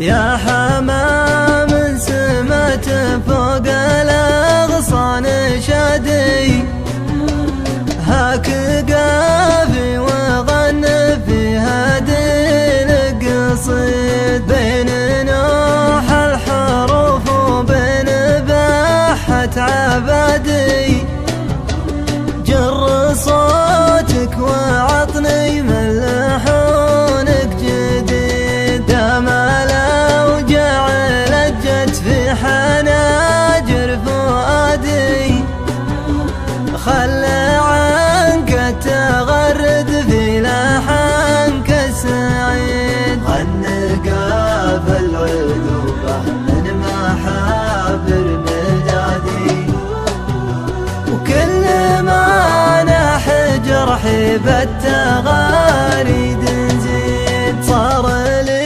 يا حمام سمت فوق الأغصان شادي، هاك قافي وغن في هادي القصيد، بين نوح الحروف وبين بحة عبادي، جر صوتك وعطني من لحونك جديد، دام الأوجاع لجت في حناجر فؤادي، خلى عنك التغرد في لحنك السعيد، النقاب العذوبة من محابر مدادي، وكل ما ناح جرحي بالتغاريد نزيد، صار لي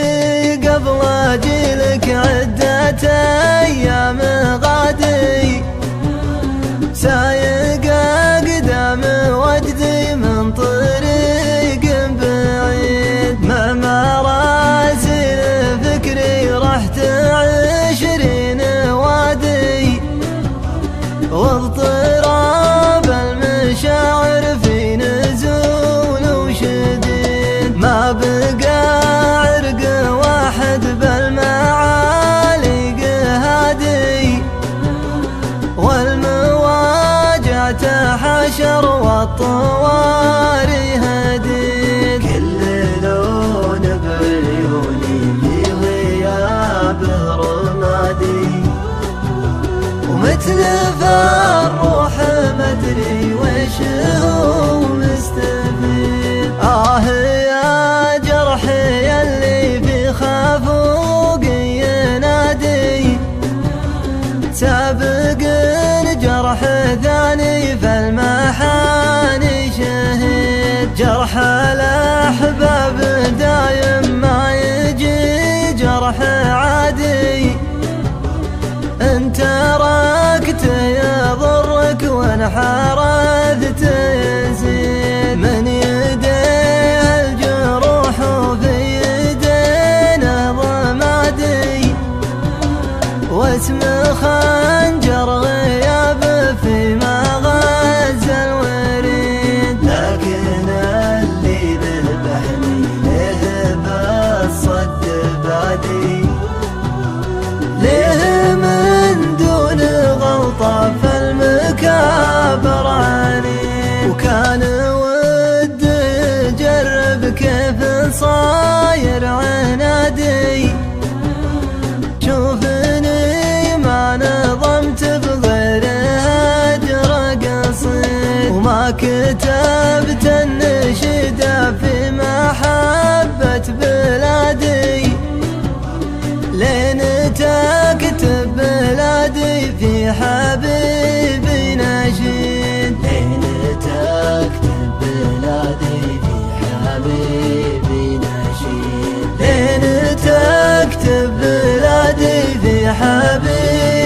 قبل اجيلك عدة ايام غادي، سايق اقدام وجدي من طريق بعيد، ما مراسل فكري رحت 20 وادي، واضطراب المشاعر في نزول وشديد، ما بقى عرق واحد بالمعالي هادي، والمواجع تحشر والطواري هديد، كل لون بعيوني في غيابه رمادي، ومثل فالروح مدري وش هو مستفيد، يا جرحي يلي في خافوقي ينادي، سابق جرح ثاني فالمحاني شهيد، جرح الأحباب دايم ما يجي جرح عادي، إن تركت يضرك وانحرثت يزيد، من يديه الجروح وفي يدينا ضمادي، واسم خنجر غياب في مغز الوريد، لكن اللي ذبحني له بالصد بادي، ليه من دون غلطة فالمكابر عني، وكان ودي يجرب كيف صاير عنادي، شوفني ما نظمت بغير هجر قصيد، وما كتبت النشيدة في محبة بلادي، لين تكتب بلادي في حبيبي نشيد، لين تكتب بلادي في حبيبي نشيد، لين تكتب بلادي في حبيبي